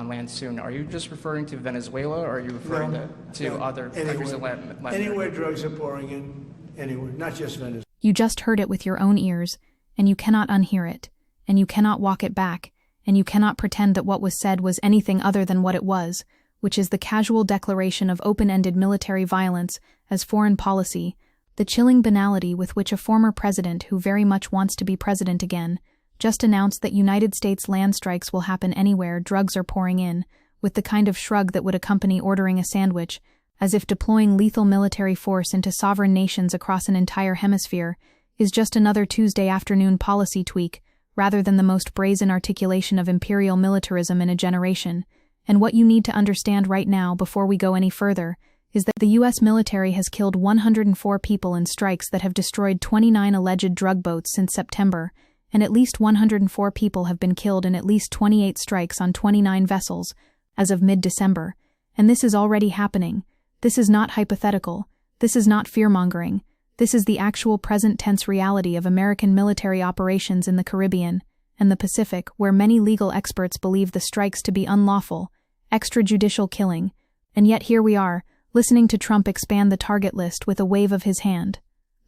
on land soon. Are you just referring to Venezuela, or are you referring to other countries in Latin America? Anywhere drugs are pouring in, anywhere, not just Venezuela. You just heard it with your own ears, and you cannot unhear it, and you cannot walk it back, and you cannot pretend that what was said was anything other than what it was, which is the casual declaration of open-ended military violence as foreign policy, the chilling banality with which a former president who very much wants to be president again just announced that United States land strikes will happen anywhere drugs are pouring in, with the kind of shrug that would accompany ordering a sandwich, as if deploying lethal military force into sovereign nations across an entire hemisphere is just another Tuesday afternoon policy tweak, rather than the most brazen articulation of imperial militarism in a generation. And what you need to understand right now before we go any further is that the U.S. military has killed 104 people in strikes that have destroyed 29 alleged drug boats since September, and at least 104 people have been killed in at least 28 strikes on 29 vessels as of mid-December. And this is already happening. This is not hypothetical. This is not fear-mongering. This is the actual present-tense reality of American military operations in the Caribbean and the Pacific, where many legal experts believe the strikes to be unlawful, extrajudicial killing. And yet here we are, listening to Trump expand the target list with a wave of his hand.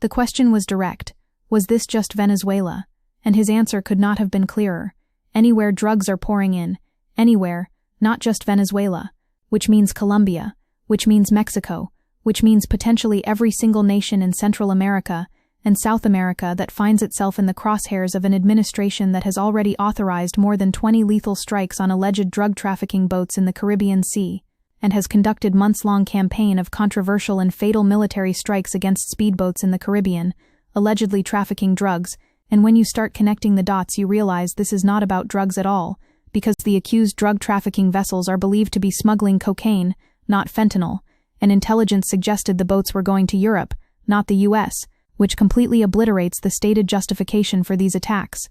The question was direct. Was this just Venezuela? And his answer could not have been clearer. Anywhere drugs are pouring in. Anywhere, not just Venezuela. Which means Colombia. Which means Mexico. Which means potentially every single nation in Central America and South America that finds itself in the crosshairs of an administration that has already authorized more than 20 lethal strikes on alleged drug trafficking boats in the Caribbean Sea, and has conducted months-long campaign of controversial and fatal military strikes against speedboats in the Caribbean, allegedly trafficking drugs. And when you start connecting the dots, you realize this is not about drugs at all, because the accused drug trafficking vessels are believed to be smuggling cocaine, not fentanyl, and intelligence suggested the boats were going to Europe, not the U.S., which completely obliterates the stated justification for these attacks.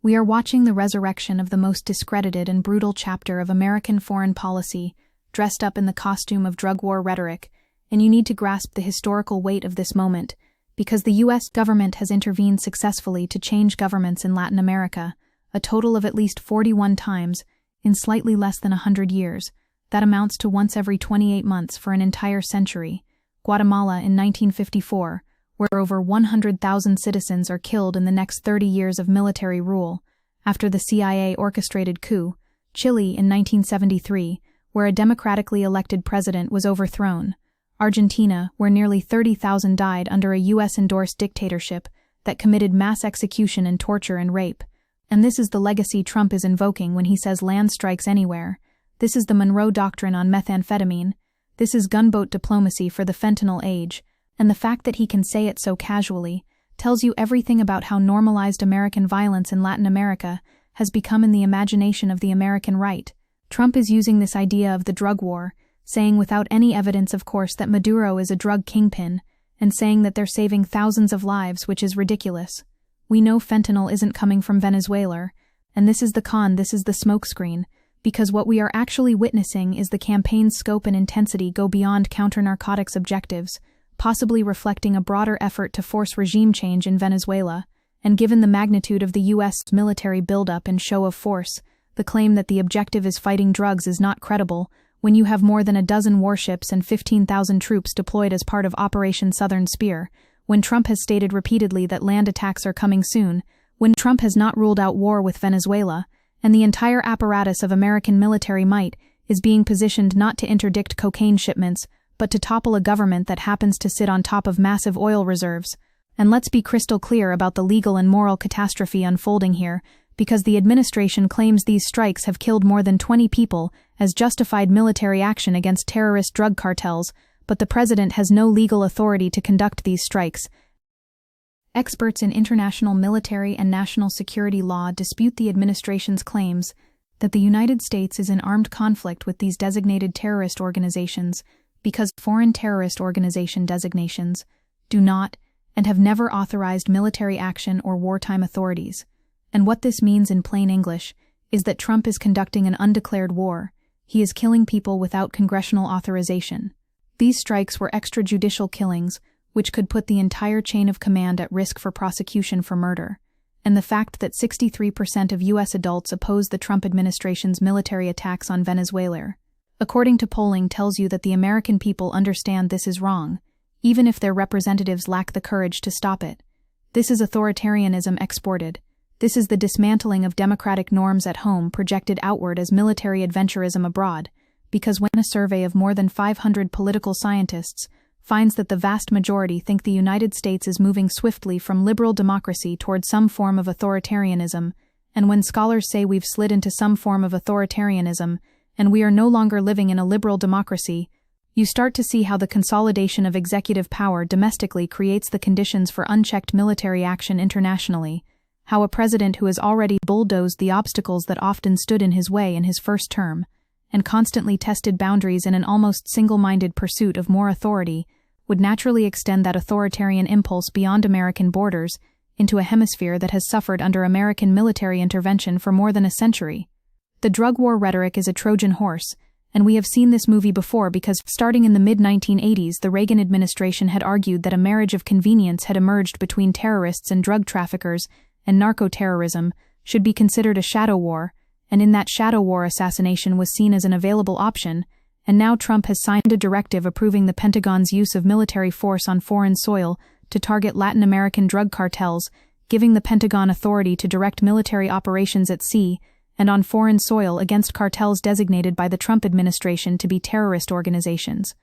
We are watching the resurrection of the most discredited and brutal chapter of American foreign policy, dressed up in the costume of drug war rhetoric, and you need to grasp the historical weight of this moment, because the U.S. government has intervened successfully to change governments in Latin America, a total of at least 41 times, in slightly less than 100 years. That amounts to once every 28 months for an entire century. Guatemala in 1954, where over 100,000 citizens are killed in the next 30 years of military rule, after the CIA-orchestrated coup. Chile in 1973, where a democratically elected president was overthrown. Argentina, where nearly 30,000 died under a U.S.-endorsed dictatorship that committed mass execution and torture and rape. And this is the legacy Trump is invoking when he says land strikes anywhere. This is the Monroe Doctrine on methamphetamine. This is gunboat diplomacy for the fentanyl age. And the fact that he can say it so casually tells you everything about how normalized American violence in Latin America has become in the imagination of the American right. Trump is using this idea of the drug war, saying without any evidence, of course, that Maduro is a drug kingpin, and saying that they're saving thousands of lives, which is ridiculous. We know fentanyl isn't coming from Venezuela, and this is the con, this is the smokescreen, because what we are actually witnessing is the campaign's scope and intensity go beyond counter-narcotics objectives, possibly reflecting a broader effort to force regime change in Venezuela, and given the magnitude of the U.S. military buildup and show of force, the claim that the objective is fighting drugs is not credible when you have more than a dozen warships and 15,000 troops deployed as part of Operation Southern Spear, when Trump has stated repeatedly that land attacks are coming soon, when Trump has not ruled out war with Venezuela, and the entire apparatus of American military might is being positioned not to interdict cocaine shipments, but to topple a government that happens to sit on top of massive oil reserves. And let's be crystal clear about the legal and moral catastrophe unfolding here, because the administration claims these strikes have killed more than 20 people as justified military action against terrorist drug cartels, but the president has no legal authority to conduct these strikes. Experts in international military and national security law dispute the administration's claims that the United States is in armed conflict with these designated terrorist organizations because foreign terrorist organization designations do not and have never authorized military action or wartime authorities. And what this means in plain English is that Trump is conducting an undeclared war. He is killing people without congressional authorization. These strikes were extrajudicial killings, which could put the entire chain of command at risk for prosecution for murder. and the fact that 63% of U.S. adults oppose the Trump administration's military attacks on Venezuela, according to polling, tells you that the American people understand this is wrong, even if their representatives lack the courage to stop it. This is authoritarianism exported. This is the dismantling of democratic norms at home projected outward as military adventurism abroad, because when a survey of more than 500 political scientists finds that the vast majority think the United States is moving swiftly from liberal democracy toward some form of authoritarianism, and when scholars say we've slid into some form of authoritarianism, and we are no longer living in a liberal democracy, you start to see how the consolidation of executive power domestically creates the conditions for unchecked military action internationally, how a president who has already bulldozed the obstacles that often stood in his way in his first term, and constantly tested boundaries in an almost single-minded pursuit of more authority, would naturally extend that authoritarian impulse beyond American borders into a hemisphere that has suffered under American military intervention for more than a century. The drug war rhetoric is a Trojan horse, and we have seen this movie before because, starting in the mid-1980s, the Reagan administration had argued that a marriage of convenience had emerged between terrorists and drug traffickers, and narco-terrorism should be considered a shadow war, and in that shadow war assassination was seen as an available option, and now Trump has signed a directive approving the Pentagon's use of military force on foreign soil to target Latin American drug cartels, giving the Pentagon authority to direct military operations at sea and on foreign soil against cartels designated by the Trump administration to be terrorist organizations.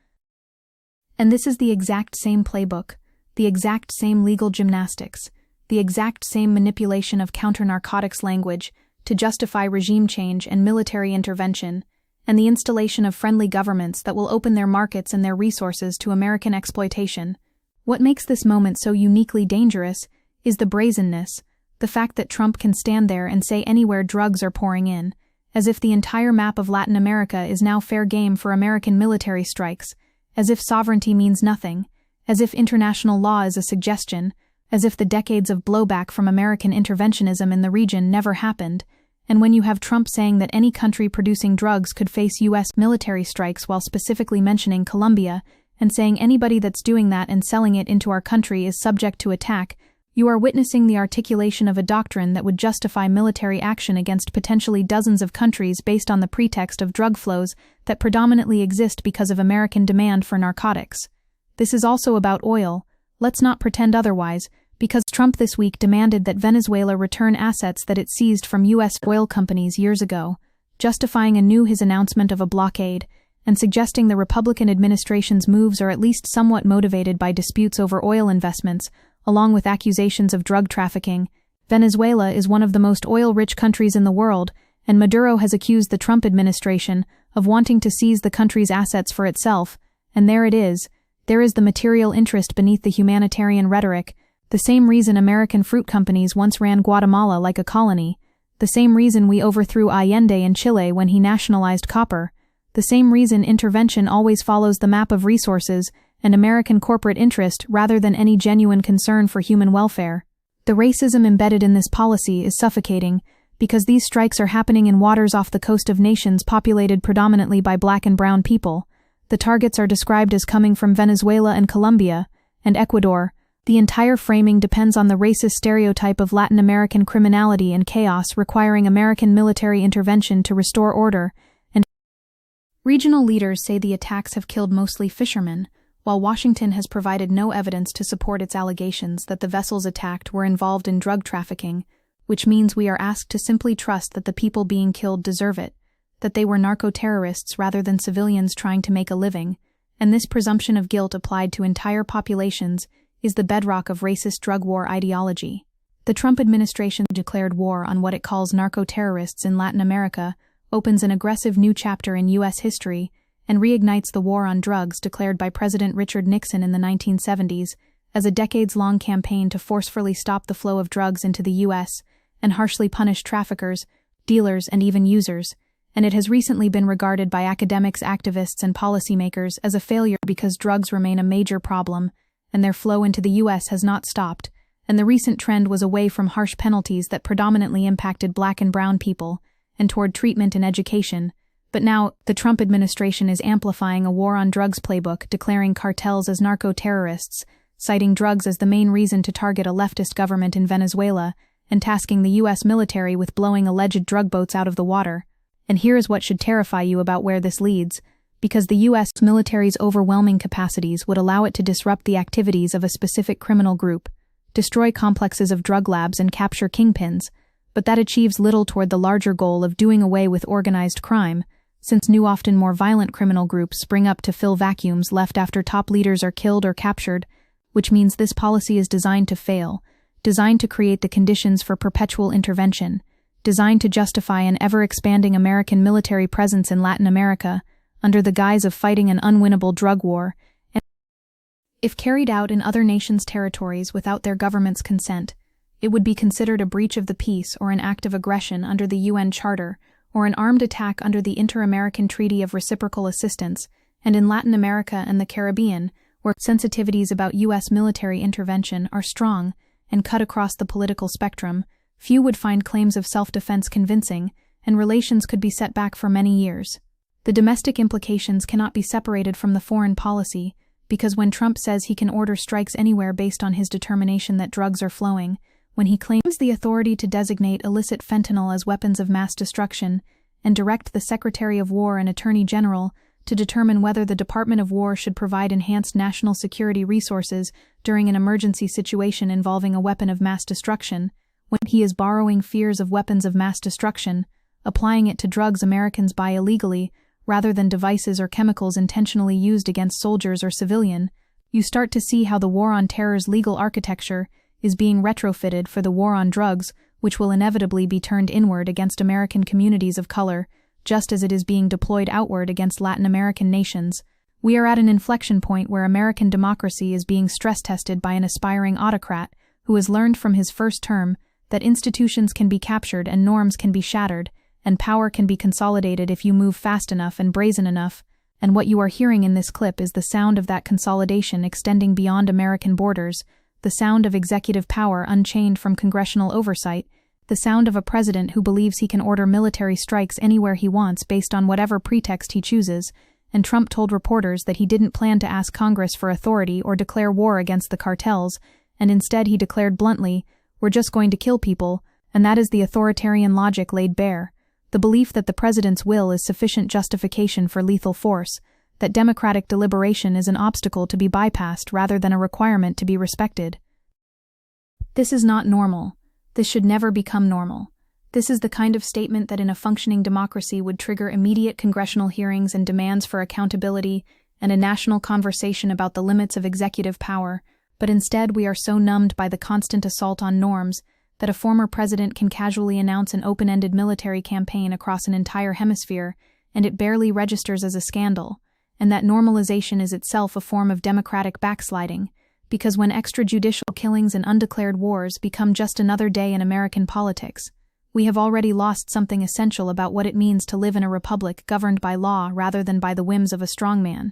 And this is the exact same playbook, the exact same legal gymnastics, the exact same manipulation of counter-narcotics language to justify regime change and military intervention, and the installation of friendly governments that will open their markets and their resources to American exploitation. What makes this moment so uniquely dangerous is the brazenness, the fact that Trump can stand there and say anywhere drugs are pouring in, as if the entire map of Latin America is now fair game for American military strikes, as if sovereignty means nothing, as if international law is a suggestion, as if the decades of blowback from American interventionism in the region never happened. And when you have Trump saying that any country producing drugs could face U.S. military strikes while specifically mentioning Colombia, and saying anybody that's doing that and selling it into our country is subject to attack, you are witnessing the articulation of a doctrine that would justify military action against potentially dozens of countries based on the pretext of drug flows that predominantly exist because of American demand for narcotics. This is also about oil. Let's not pretend otherwise, because Trump this week demanded that Venezuela return assets that it seized from U.S. oil companies years ago, justifying anew his announcement of a blockade, and suggesting the Republican administration's moves are at least somewhat motivated by disputes over oil investments, along with accusations of drug trafficking. Venezuela is one of the most oil-rich countries in the world, and Maduro has accused the Trump administration of wanting to seize the country's assets for itself, and there it is. There is the material interest beneath the humanitarian rhetoric, the same reason American fruit companies once ran Guatemala like a colony, the same reason we overthrew Allende in Chile when he nationalized copper, the same reason intervention always follows the map of resources and American corporate interest rather than any genuine concern for human welfare. The racism embedded in this policy is suffocating, because these strikes are happening in waters off the coast of nations populated predominantly by black and brown people. The targets are described as coming from Venezuela and Colombia, and Ecuador. The entire framing depends on the racist stereotype of Latin American criminality and chaos requiring American military intervention to restore order, and regional leaders say the attacks have killed mostly fishermen, while Washington has provided no evidence to support its allegations that the vessels attacked were involved in drug trafficking, which means we are asked to simply trust that the people being killed deserve it, that they were narco-terrorists rather than civilians trying to make a living, and this presumption of guilt applied to entire populations is the bedrock of racist drug war ideology. The Trump administration declared war on what it calls narco-terrorists in Latin America, opens an aggressive new chapter in U.S. history, and reignites the war on drugs declared by President Richard Nixon in the 1970s as a decades-long campaign to forcefully stop the flow of drugs into the U.S. and harshly punish traffickers, dealers, and even users, and it has recently been regarded by academics, activists, and policymakers as a failure because drugs remain a major problem, and their flow into the U.S. has not stopped, and the recent trend was away from harsh penalties that predominantly impacted black and brown people, and toward treatment and education. But now, the Trump administration is amplifying a war on drugs playbook, declaring cartels as narco-terrorists, citing drugs as the main reason to target a leftist government in Venezuela, and tasking the U.S. military with blowing alleged drug boats out of the water. And here is what should terrify you about where this leads, because the U.S. military's overwhelming capacities would allow it to disrupt the activities of a specific criminal group, destroy complexes of drug labs and capture kingpins, but that achieves little toward the larger goal of doing away with organized crime, since new often more violent criminal groups spring up to fill vacuums left after top leaders are killed or captured, which means this policy is designed to fail, designed to create the conditions for perpetual intervention, designed to justify an ever-expanding American military presence in Latin America under the guise of fighting an unwinnable drug war, and if carried out in other nations' territories without their government's consent, it would be considered a breach of the peace or an act of aggression under the UN Charter, or an armed attack under the Inter-American Treaty of Reciprocal Assistance, and in Latin America and the Caribbean, where sensitivities about U.S. military intervention are strong and cut across the political spectrum, few would find claims of self-defense convincing, and relations could be set back for many years. The domestic implications cannot be separated from the foreign policy, because when Trump says he can order strikes anywhere based on his determination that drugs are flowing, when he claims the authority to designate illicit fentanyl as weapons of mass destruction, and direct the Secretary of War and Attorney General to determine whether the Department of War should provide enhanced national security resources during an emergency situation involving a weapon of mass destruction, when he is borrowing fears of weapons of mass destruction, applying it to drugs Americans buy illegally, rather than devices or chemicals intentionally used against soldiers or civilian, you start to see how the War on Terror's legal architecture is being retrofitted for the war on drugs, which will inevitably be turned inward against American communities of color, just as it is being deployed outward against Latin American nations. We are at an inflection point where American democracy is being stress-tested by an aspiring autocrat who has learned from his first term that institutions can be captured and norms can be shattered, and power can be consolidated if you move fast enough and brazen enough, and what you are hearing in this clip is the sound of that consolidation extending beyond American borders, the sound of executive power unchained from congressional oversight, the sound of a president who believes he can order military strikes anywhere he wants based on whatever pretext he chooses, and Trump told reporters that he didn't plan to ask Congress for authority or declare war against the cartels, and instead he declared bluntly, "We're just going to kill people," and that is the authoritarian logic laid bare. The belief that the president's will is sufficient justification for lethal force, that democratic deliberation is an obstacle to be bypassed rather than a requirement to be respected. This is not normal. This should never become normal. This is the kind of statement that in a functioning democracy would trigger immediate congressional hearings and demands for accountability and a national conversation about the limits of executive power, but instead we are so numbed by the constant assault on norms that a former president can casually announce an open-ended military campaign across an entire hemisphere, and it barely registers as a scandal, and that normalization is itself a form of democratic backsliding, because when extrajudicial killings and undeclared wars become just another day in American politics, we have already lost something essential about what it means to live in a republic governed by law rather than by the whims of a strongman.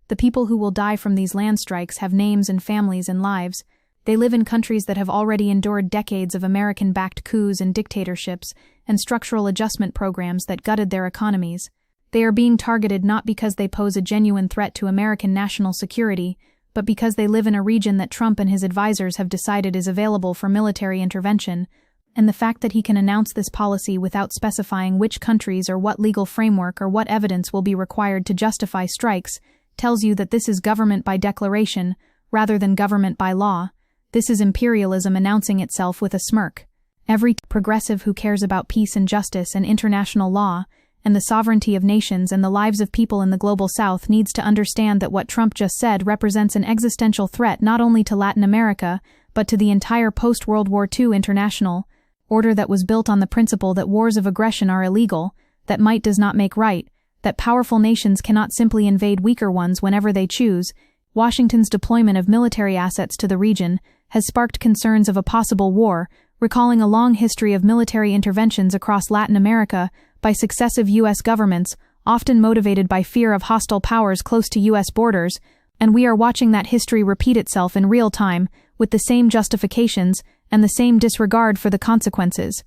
The people who will die from these land strikes have names and families and lives. They live in countries that have already endured decades of American-backed coups and dictatorships and structural adjustment programs that gutted their economies. They are being targeted not because they pose a genuine threat to American national security, but because they live in a region that Trump and his advisors have decided is available for military intervention, and the fact that he can announce this policy without specifying which countries or what legal framework or what evidence will be required to justify strikes tells you that this is government by declaration rather than government by law. This is imperialism announcing itself with a smirk. Every progressive who cares about peace and justice and international law and the sovereignty of nations and the lives of people in the global South needs to understand that what Trump just said represents an existential threat not only to Latin America, but to the entire post-World War II international order that was built on the principle that wars of aggression are illegal, that might does not make right, that powerful nations cannot simply invade weaker ones whenever they choose. Washington's deployment of military assets to the region has sparked concerns of a possible war, recalling a long history of military interventions across Latin America by successive U.S. governments, often motivated by fear of hostile powers close to U.S. borders, and we are watching that history repeat itself in real time, with the same justifications and the same disregard for the consequences.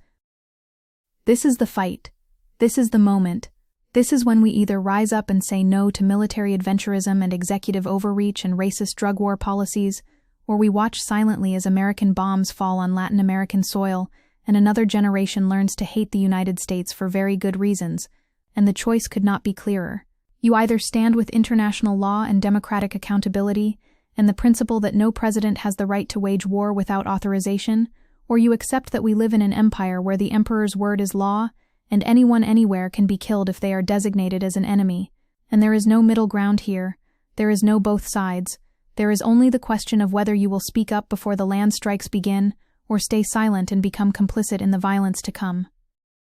This is the fight. This is the moment. This is when we either rise up and say no to military adventurism and executive overreach and racist drug war policies, or we watch silently as American bombs fall on Latin American soil and another generation learns to hate the United States for very good reasons, and the choice could not be clearer. You either stand with international law and democratic accountability, and the principle that no president has the right to wage war without authorization, or you accept that we live in an empire where the emperor's word is law, and anyone anywhere can be killed if they are designated as an enemy. And there is no middle ground here. There is no both sides. There is only the question of whether you will speak up before the land strikes begin, or stay silent and become complicit in the violence to come.